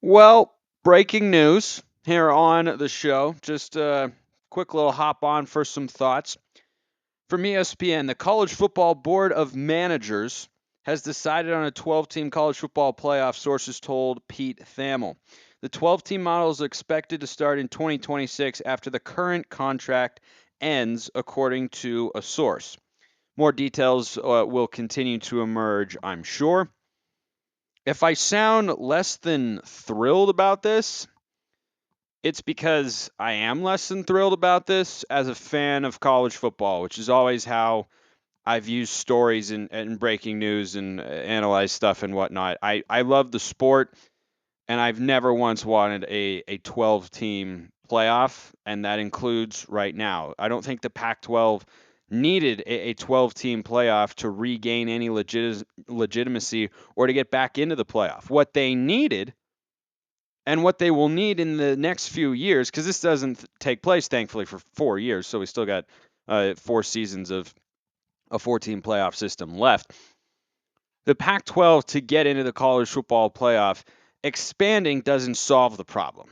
Well, breaking news here on the show. Just a quick little hop on for some thoughts. From ESPN, the College Football Board of Managers has decided on a 12-team college football playoff, sources told Pete Thamel. The 12-team model is expected to start in 2026 after the current contract ends, according to a source. More details will continue to emerge, I'm sure. If I sound less than thrilled about this, it's because I am less than thrilled about this as a fan of college football, which is always how I've used stories and breaking news and analyzed stuff and whatnot. I love the sport, and I've never once wanted a 12 team playoff, and that includes right now. I don't think the Pac 12 needed a 12 team playoff to regain any legitimacy or to get back into the playoff. What they needed and what they will need in the next few years, because this doesn't take place, thankfully, for 4 years, so we still got 4 seasons of a 14 playoff system left. The Pac 12 to get into the college football playoff, expanding doesn't solve the problem.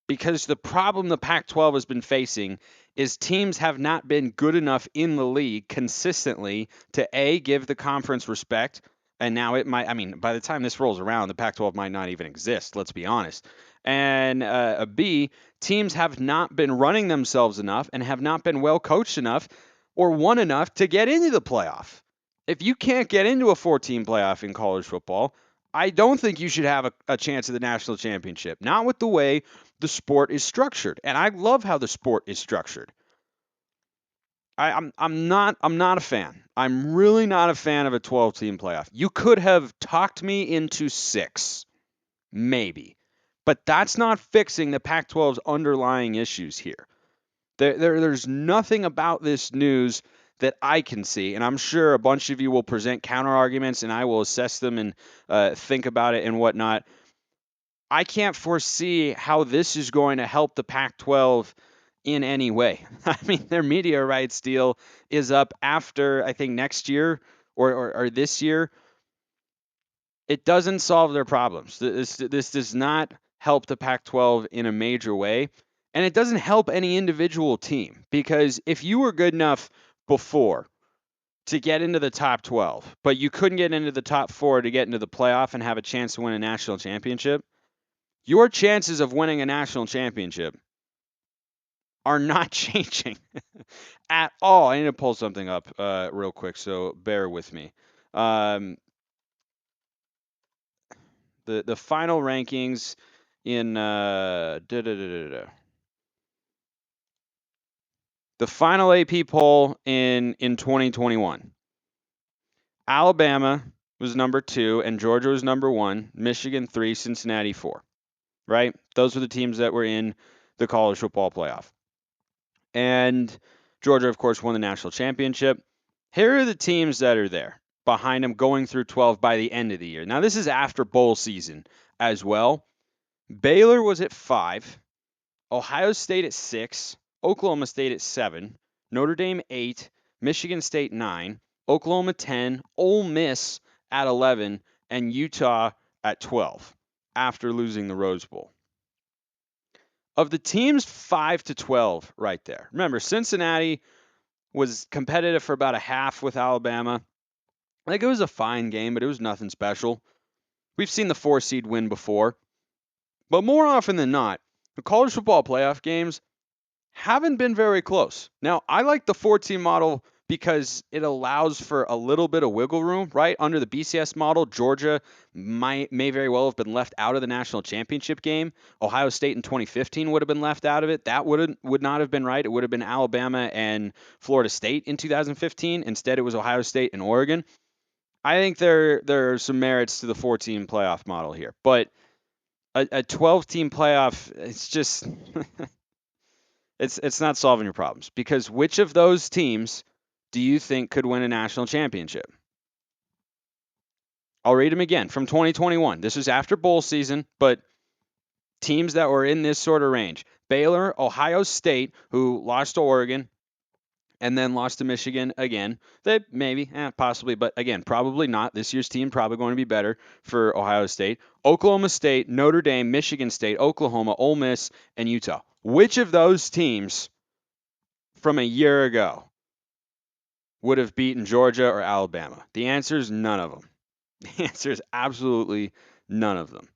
Because the problem the Pac 12 has been facing is teams have not been good enough in the league consistently to A, give the conference respect. And now it might, I mean, by the time this rolls around, the Pac 12 might not even exist, let's be honest. And B, teams have not been running themselves enough and have not been well coached enough or won enough to get into the playoff. If you can't get into a 14 playoff in college football, I don't think you should have a chance at the national championship. Not with the way the sport is structured. And I love how the sport is structured. I'm not a fan. I'm really not a fan of a 12 team playoff. You could have talked me into six, maybe. But that's not fixing the Pac 12's underlying issues here. There's nothing about this news that I can see, and I'm sure a bunch of you will present counter arguments, and I will assess them and think about it and whatnot. I can't foresee how this is going to help the Pac 12 in any way. I mean, their media rights deal is up after, I think, next year or this year. It doesn't solve their problems. This does not help the Pac 12 in a major way. And it doesn't help any individual team because if you were good enough before to get into the top 12, but you couldn't get into the top four to get into the playoff and have a chance to win a national championship, your chances of winning a national championship are not changing at all. I need to pull something up real quick, so bear with me. Um, the final rankings in the final AP poll in 2021. Alabama was number 2 and Georgia was number 1, Michigan 3, Cincinnati 4. Right? Those were the teams that were in the college football playoff. And Georgia, of course, won the national championship. Here are the teams that are there behind them going through 12 by the end of the year. Now, this is after bowl season as well. Baylor was at 5, Ohio State at 6, Oklahoma State at 7, Notre Dame 8, Michigan State 9, Oklahoma 10, Ole Miss at 11, and Utah at 12 after losing the Rose Bowl. Of the teams 5 to 12 right there. Remember, Cincinnati was competitive for about a half with Alabama. Like it was a fine game, but it was nothing special. We've seen the 4 seed win before. But more often than not, the college football playoff games haven't been very close. Now, I like the 14 model because it allows for a little bit of wiggle room, right? Under the BCS model, Georgia may very well have been left out of the national championship game. Ohio State in 2015 would have been left out of it. That would not have been right. It would have been Alabama and Florida State in 2015. Instead, it was Ohio State and Oregon. I think there are some merits to the 14 playoff model here, but a 12 team playoff, it's just it's not solving your problems because which of those teams do you think could win a national championship? I'll read them again from 2021. This is after bowl season, but teams that were in this sort of range: Baylor, Ohio State, who lost to Oregon, and then lost to Michigan again. They maybe, possibly, but again, probably not. This year's team probably going to be better for Ohio State. Oklahoma State, Notre Dame, Michigan State, Oklahoma, Ole Miss, and Utah. Which of those teams from a year ago would have beaten Georgia or Alabama? The answer is none of them. The answer is absolutely none of them.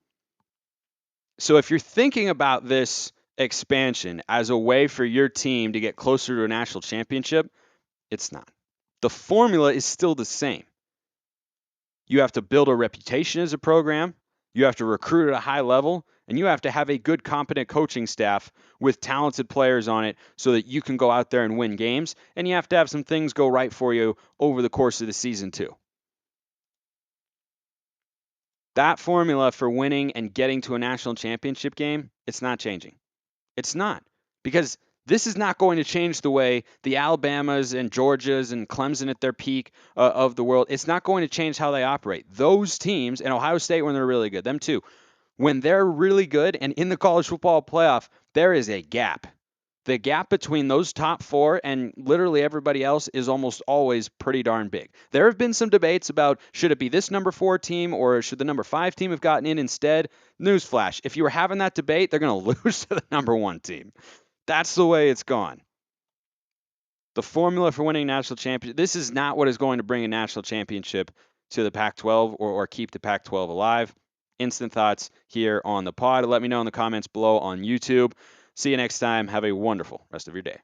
So if you're thinking about this expansion as a way for your team to get closer to a national championship, it's not. The formula is still the same. You have to build a reputation as a program, you have to recruit at a high level, and you have to have a good, competent coaching staff with talented players on it so that you can go out there and win games. And you have to have some things go right for you over the course of the season, too. That formula for winning and getting to a national championship game, it's not changing. It's not. Because this is not going to change the way the Alabamas and Georgias and Clemson at their peak of the world. It's not going to change how they operate. Those teams, and Ohio State when they're really good, them too, when they're really good and in the college football playoff, there is a gap. The gap between those top four and literally everybody else is almost always pretty darn big. There have been some debates about should it be this number 4 team or should the number 5 team have gotten in instead. Newsflash, if you were having that debate, they're going to lose to the number 1 team. That's the way it's gone. The formula for winning national championship, this is not what is going to bring a national championship to the Pac-12 or keep the Pac-12 alive. Instant thoughts here on the pod. Let me know in the comments below on YouTube. See you next time. Have a wonderful rest of your day.